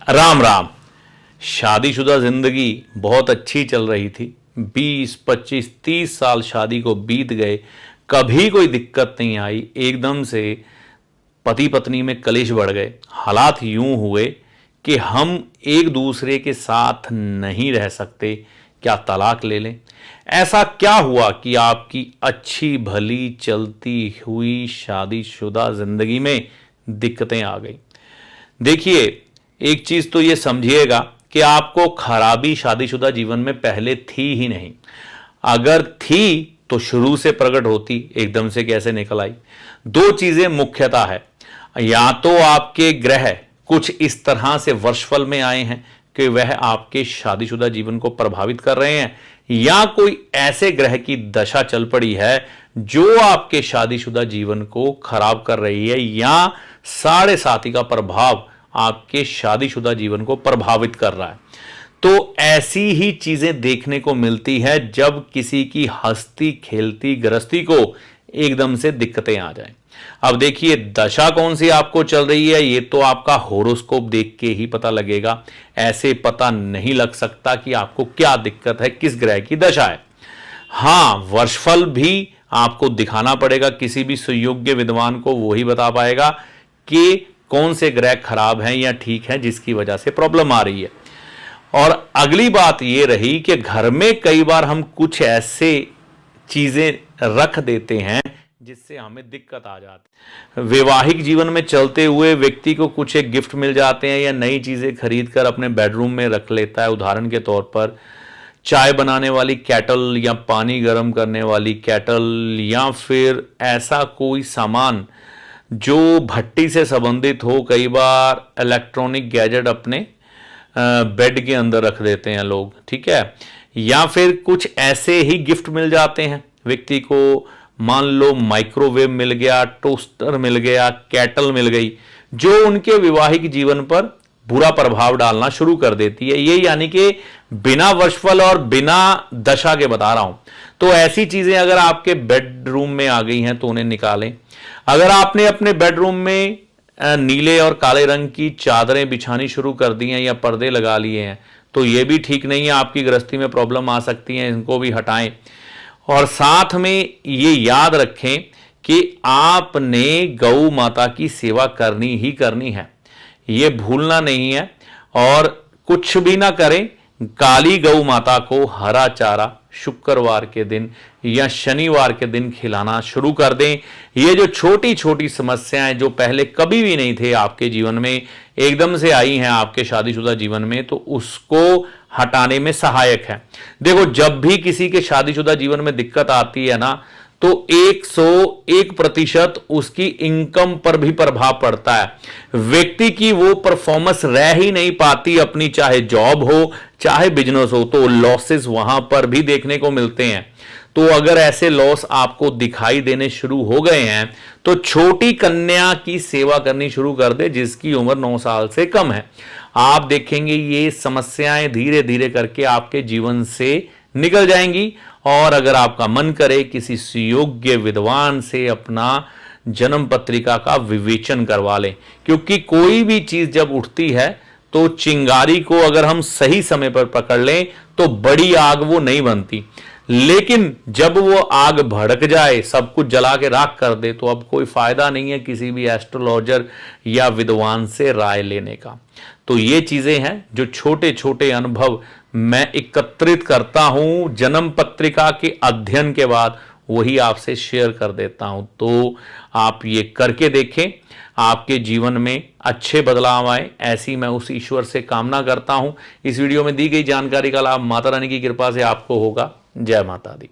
राम राम। शादीशुदा जिंदगी बहुत अच्छी चल रही थी। 20, 25, 30 साल शादी को बीत गए, कभी कोई दिक्कत नहीं आई। एकदम से पति पत्नी में कलेश बढ़ गए। हालात यूं हुए कि हम एक दूसरे के साथ नहीं रह सकते, क्या तलाक ले लें? ऐसा क्या हुआ कि आपकी अच्छी भली चलती हुई शादीशुदा जिंदगी में दिक्कतें आ गई? देखिए, एक चीज तो ये समझिएगा कि आपको खराबी शादीशुदा जीवन में पहले थी ही नहीं। अगर थी तो शुरू से प्रकट होती, एकदम से कैसे निकल आई? दो चीजें मुख्यतः है। या तो आपके ग्रह कुछ इस तरह से वर्षफल में आए हैं कि वह आपके शादीशुदा जीवन को प्रभावित कर रहे हैं, या कोई ऐसे ग्रह की दशा चल पड़ी है जो आपके शादीशुदा जीवन को खराब कर रही है, या साढ़े साती का प्रभाव आपके शादीशुदा जीवन को प्रभावित कर रहा है। तो ऐसी ही चीजें देखने को मिलती है जब किसी की हंसती खेलती गृहस्थी को एकदम से दिक्कतें आ जाएं। अब देखिए, दशा कौन सी आपको चल रही है ये तो आपका होरोस्कोप देख के ही पता लगेगा। ऐसे पता नहीं लग सकता कि आपको क्या दिक्कत है, किस ग्रह की दशा है। हां, वर्षफल भी आपको दिखाना पड़ेगा। किसी भी सुयोग्य विद्वान को वही बता पाएगा कि कौन से ग्रह खराब हैं या ठीक हैं जिसकी वजह से प्रॉब्लम आ रही है। और अगली बात यह रही कि घर में कई बार हम कुछ ऐसे चीजें रख देते हैं जिससे हमें दिक्कत आ जाती है। वैवाहिक जीवन में चलते हुए व्यक्ति को कुछ एक गिफ्ट मिल जाते हैं या नई चीजें खरीद कर अपने बेडरूम में रख लेता है। उदाहरण के तौर पर चाय बनाने वाली केटल, या पानी गर्म करने वाली केटल, या फिर ऐसा कोई सामान जो भट्टी से संबंधित हो। कई बार इलेक्ट्रॉनिक गैजेट अपने बेड के अंदर रख देते हैं लोग, ठीक है। या फिर कुछ ऐसे ही गिफ्ट मिल जाते हैं व्यक्ति को। मान लो माइक्रोवेव मिल गया, टोस्टर मिल गया, केटल मिल गई, जो उनके वैवाहिक जीवन पर बुरा प्रभाव डालना शुरू कर देती है। ये यानी कि बिना वर्षफल और बिना दशा के बता रहा हूं। तो ऐसी चीजें अगर आपके बेडरूम में आ गई हैं तो उन्हें निकालें। अगर आपने अपने बेडरूम में नीले और काले रंग की चादरें बिछानी शुरू कर दी हैं या पर्दे लगा लिए हैं तो ये भी ठीक नहीं है, आपकी गृहस्थी में प्रॉब्लम आ सकती है। इनको भी हटाएं। और साथ में ये याद रखें कि आपने गौ माता की सेवा करनी ही करनी है, ये भूलना नहीं है। और कुछ भी ना करें, काली गौ माता को हरा चारा शुक्रवार के दिन या शनिवार के दिन खिलाना शुरू कर दें। ये जो छोटी छोटी समस्याएं जो पहले कभी भी नहीं थे आपके जीवन में, एकदम से आई हैं आपके शादीशुदा जीवन में, तो उसको हटाने में सहायक है। देखो, जब भी किसी के शादीशुदा जीवन में दिक्कत आती है ना, तो 101% उसकी इनकम पर भी प्रभाव पड़ता है। व्यक्ति की वो परफॉर्मेंस रह ही नहीं पाती अपनी, चाहे जॉब हो चाहे बिजनेस हो, तो लॉसेस वहां पर भी देखने को मिलते हैं। तो अगर ऐसे लॉस आपको दिखाई देने शुरू हो गए हैं तो छोटी कन्या की सेवा करनी शुरू कर दे जिसकी उम्र 9 साल से कम है। आप देखेंगे ये समस्याएं धीरे धीरे करके आपके जीवन से निकल जाएंगी। और अगर आपका मन करे, किसी सुयोग्य विद्वान से अपना जन्म पत्रिका का विवेचन करवा लें, क्योंकि कोई भी चीज जब उठती है तो चिंगारी को अगर हम सही समय पर पकड़ लें तो बड़ी आग वो नहीं बनती, लेकिन जब वो आग भड़क जाए, सब कुछ जला के राख कर दे, तो अब कोई फायदा नहीं है किसी भी एस्ट्रोलॉजर या विद्वान से राय लेने का। तो ये चीजें हैं जो छोटे छोटे अनुभव मैं एकत्रित करता हूं जन्म पत्रिका के अध्ययन के बाद, वही आपसे शेयर कर देता हूं। तो आप ये करके देखें, आपके जीवन में अच्छे बदलाव आए, ऐसी मैं उस ईश्वर से कामना करता हूं। इस वीडियो में दी गई जानकारी का लाभ माता रानी की कृपा से आपको होगा। जय माता दी।